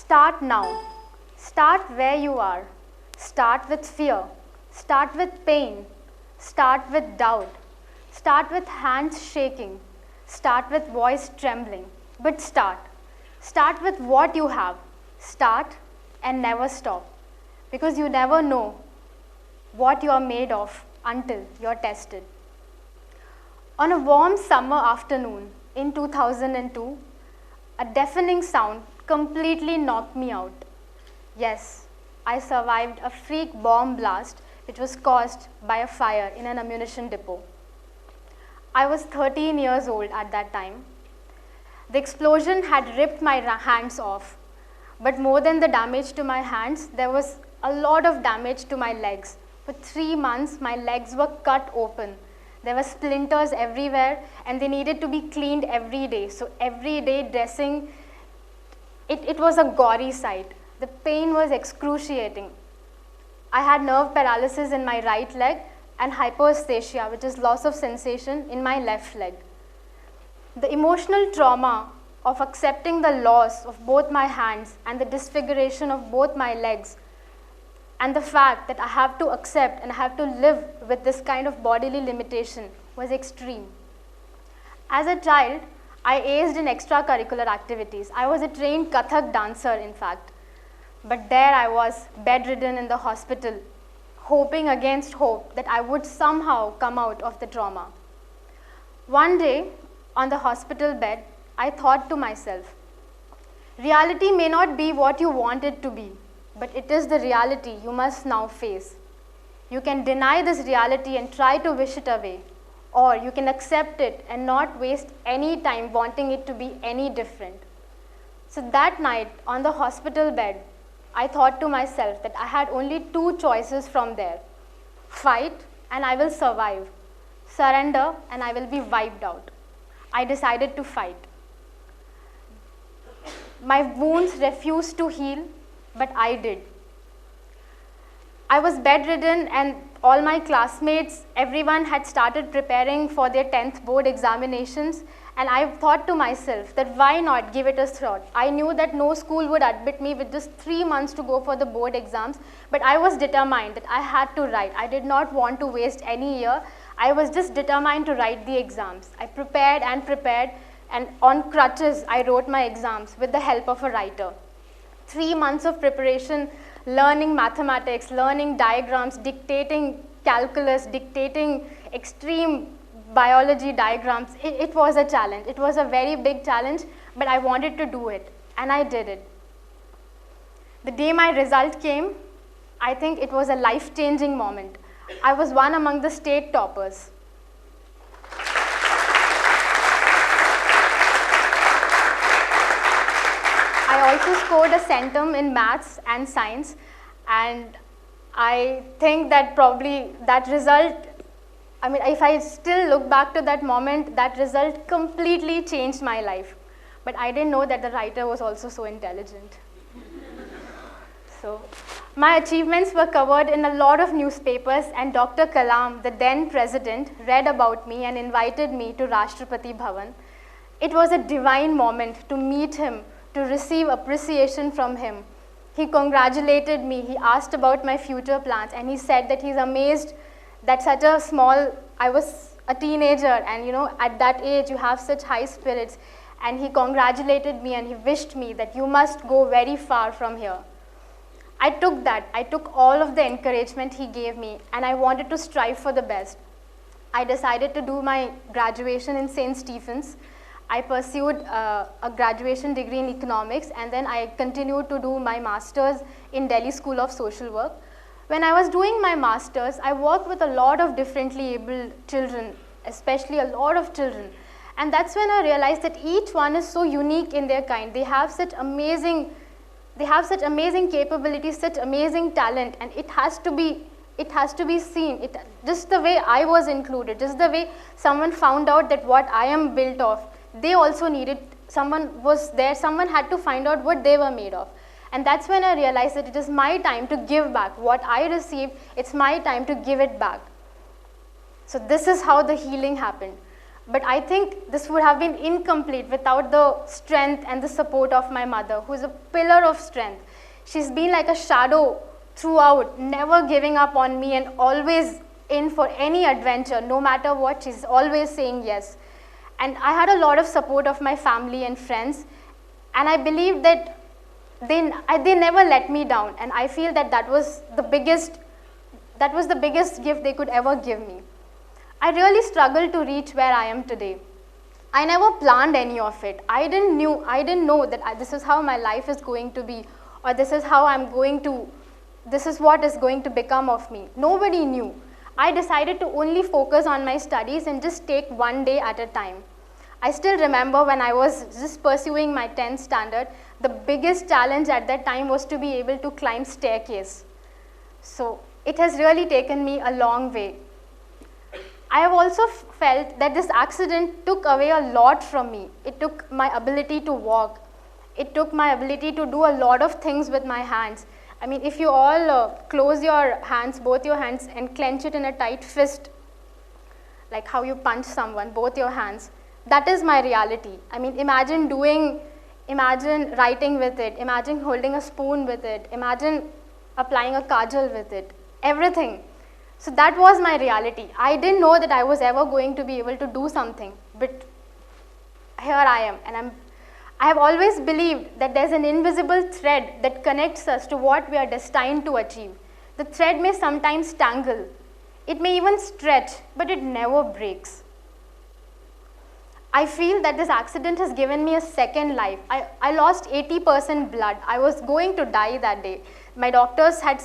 Start now. Start where you are. Start with fear. Start with pain. Start with doubt. Start with hands shaking. Start with voice trembling. But start. Start with what you have. Start and never stop. Because you never know what you are made of until you're tested. On a warm summer afternoon in 2002, a deafening sound completely knocked me out. Yes, I survived a freak bomb blast which was caused by a fire in an ammunition depot. I was 13 years old at that time. The explosion had ripped my hands off, but more than the damage to my hands, there was a lot of damage to my legs. For 3 months, my legs were cut open. There were splinters everywhere, and they needed to be cleaned every day. So every day dressing, it was a gory sight. The pain was excruciating. I had nerve paralysis in my right leg and hypoesthesia, which is loss of sensation in my left leg. The emotional trauma of accepting the loss of both my hands and the disfiguration of both my legs, and the fact that I have to accept and I have to live with this kind of bodily limitation was extreme. As a child, I aced in extracurricular activities. I was a trained Kathak dancer, in fact. But there I was, bedridden in the hospital, hoping against hope that I would somehow come out of the trauma. One day, on the hospital bed, I thought to myself, reality may not be what you want it to be, but it is the reality you must now face. You can deny this reality and try to wish it away, or you can accept it and not waste any time wanting it to be any different. So that night, on the hospital bed, I thought to myself that I had only 2 choices from there. Fight and I will survive. Surrender and I will be wiped out. I decided to fight. My wounds refused to heal, but I did. I was bedridden and all my classmates, everyone had started preparing for their 10th board examinations, and I thought to myself that why not give it a shot. I knew that no school would admit me with just 3 months to go for the board exams, but I was determined that I had to write. I did not want to waste any year. I was just determined to write the exams. I prepared, and on crutches, I wrote my exams with the help of a writer. 3 months of preparation, learning mathematics, learning diagrams, dictating calculus, dictating extreme biology diagrams. It was a challenge. It was a very big challenge, but I wanted to do it, and I did it. The day my result came, I think it was a life-changing moment. I was one among the state toppers. I also scored a centum in maths and science, and I think that probably that result, I mean, if I still look back to that moment, that result completely changed my life. But I didn't know that the writer was also so intelligent. So, my achievements were covered in a lot of newspapers, and Dr. Kalam, the then president, read about me and invited me to Rashtrapati Bhavan. It was a divine moment to meet him, to receive appreciation from him. He congratulated me, he asked about my future plans, and he said that he's amazed that such a small, I was a teenager, and at that age you have such high spirits, and he congratulated me and he wished me that you must go very far from here. I took that, I took all of the encouragement he gave me, and I wanted to strive for the best. I decided to do my graduation in St. Stephen's. I pursued a graduation degree in economics, and then I continued to do my master's in Delhi School of Social Work. When I was doing my master's, I worked with a lot of differently abled children, especially a lot of children. And that's when I realized that each one is so unique in their kind. They have such amazing capabilities, such amazing talent, and it has to be seen. Just the way I was included, just the way someone found out that what I am built of, they also needed, someone was there, someone had to find out what they were made of. And that's when I realized that it is my time to give back. What I received, it's my time to give it back. So this is how the healing happened. But I think this would have been incomplete without the strength and the support of my mother, who is a pillar of strength. She's been like a shadow throughout, never giving up on me and always in for any adventure, no matter what, she's always saying yes. And I had a lot of support of my family and friends, and I believe that they never let me down, and I feel that that was the biggest gift they could ever give me. I really struggled to reach where I am today. I never planned any of it. I didn't know that this is how my life is going to be, or this is what is going to become of me. Nobody knew. I decided to only focus on my studies and just take one day at a time. I still remember when I was just pursuing my 10th standard, the biggest challenge at that time was to be able to climb staircase. So it has really taken me a long way. I have also felt that this accident took away a lot from me. It took my ability to walk. It took my ability to do a lot of things with my hands. I mean, if you all close your hands, both your hands, and clench it in a tight fist, like how you punch someone, both your hands, that is my reality. I mean, imagine writing with it, imagine holding a spoon with it, imagine applying a kajal with it, everything. So that was my reality. I didn't know that I was ever going to be able to do something, but here I am, and I have always believed that there's an invisible thread that connects us to what we are destined to achieve. The thread may sometimes tangle, it may even stretch, but it never breaks. I feel that this accident has given me a second life. I lost 80% blood. I was going to die that day. My doctors had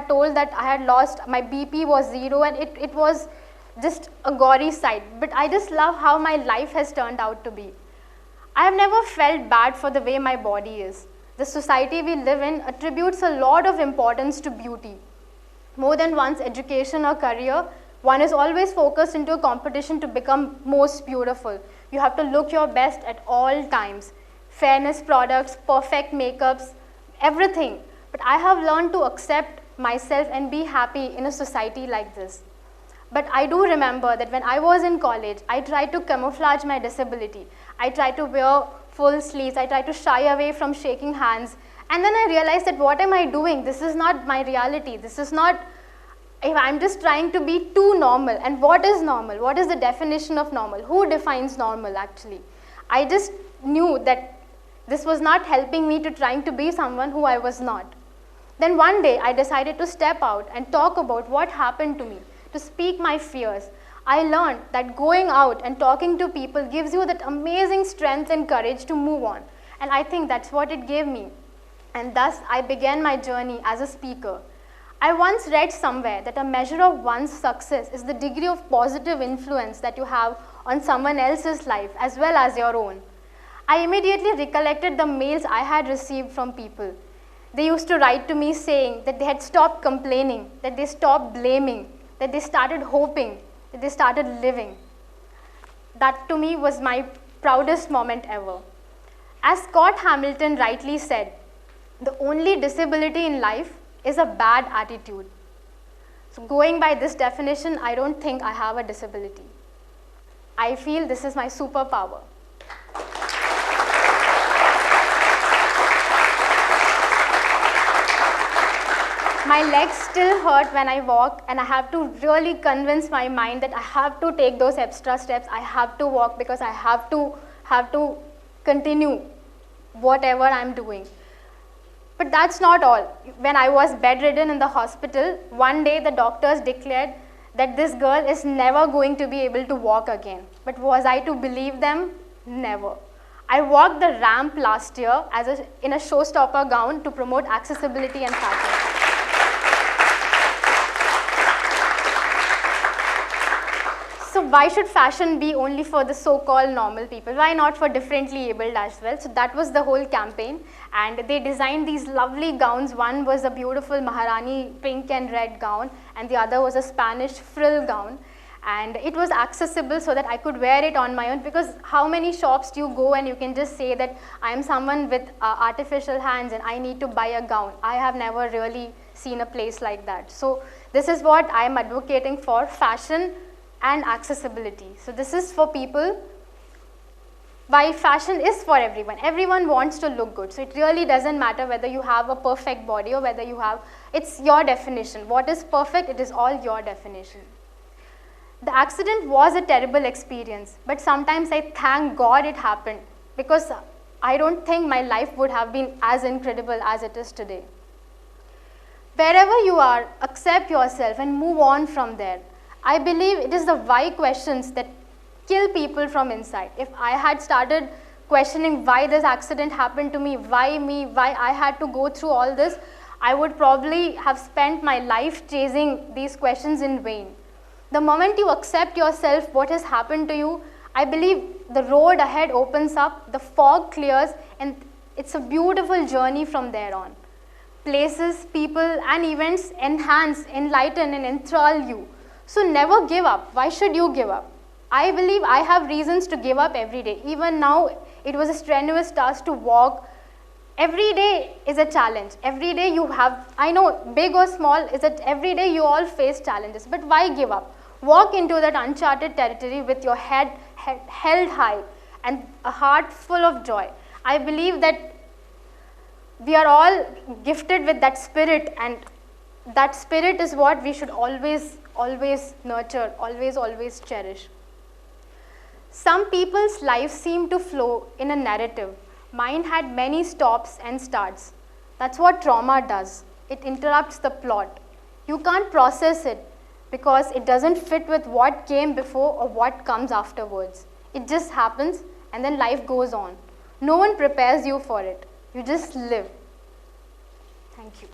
told that I had lost, my BP was 0, and it was just a gory sight. But I just love how my life has turned out to be. I have never felt bad for the way my body is. The society we live in attributes a lot of importance to beauty. More than one's education or career, one is always focused into a competition to become most beautiful. You have to look your best at all times. Fairness products, perfect makeups, everything. But I have learned to accept myself and be happy in a society like this. But I do remember that when I was in college, I tried to camouflage my disability. I tried to wear full sleeves. I tried to shy away from shaking hands. And then I realized that what am I doing? This is not my reality. This is not, if I'm just trying to be too normal. And what is normal? What is the definition of normal? Who defines normal actually? I just knew that this was not helping me to trying to be someone who I was not. Then one day I decided to step out and talk about what happened to me, to speak my fears. I learned that going out and talking to people gives you that amazing strength and courage to move on. And I think that's what it gave me. And thus I began my journey as a speaker. I once read somewhere that a measure of one's success is the degree of positive influence that you have on someone else's life as well as your own. I immediately recollected the mails I had received from people. They used to write to me saying that they had stopped complaining, that they stopped blaming, that they started hoping, that they started living. That to me was my proudest moment ever. As Scott Hamilton rightly said, the only disability in life is a bad attitude. So going by this definition, I don't think I have a disability. I feel this is my superpower. My legs still hurt when I walk, and I have to really convince my mind that I have to take those extra steps. I have to walk because I have to continue whatever I'm doing. But that's not all. When I was bedridden in the hospital, one day the doctors declared that this girl is never going to be able to walk again. But was I to believe them? Never. I walked the ramp last year in a showstopper gown to promote accessibility and fashion. So why should fashion be only for the so-called normal people? Why not for differently abled as well? So that was the whole campaign, and they designed these lovely gowns. One was a beautiful Maharani pink and red gown, and the other was a Spanish frill gown. And it was accessible so that I could wear it on my own, because how many shops do you go and you can just say that I am someone with artificial hands and I need to buy a gown? I have never really seen a place like that. So this is what I am advocating for. Fashion and accessibility. So this is for people. Why fashion is for everyone. Everyone wants to look good. So it really doesn't matter whether you have a perfect body or whether you have, it's your definition. What is perfect, it is all your definition. The accident was a terrible experience, but sometimes I thank God it happened, because I don't think my life would have been as incredible as it is today. Wherever you are, accept yourself and move on from there. I believe it is the why questions that kill people from inside. If I had started questioning why this accident happened to me, why me, why I had to go through all this, I would probably have spent my life chasing these questions in vain. The moment you accept yourself, what has happened to you, I believe the road ahead opens up, the fog clears, and it's a beautiful journey from there on. Places, people, and events enhance, enlighten, and enthrall you. So never give up. Why should you give up? I believe I have reasons to give up every day. Even now, it was a strenuous task to walk. Every day is a challenge. Every day you have, I know, big or small, is that every day you all face challenges. But why give up? Walk into that uncharted territory with your head held high and a heart full of joy. I believe that we are all gifted with that spirit, and that spirit is what we should always nurture, always cherish. Some people's lives seem to flow in a narrative. Mine had many stops and starts. That's what trauma does. It interrupts the plot. You can't process it because it doesn't fit with what came before or what comes afterwards. It just happens, and then life goes on. No one prepares you for it. You just live. Thank you.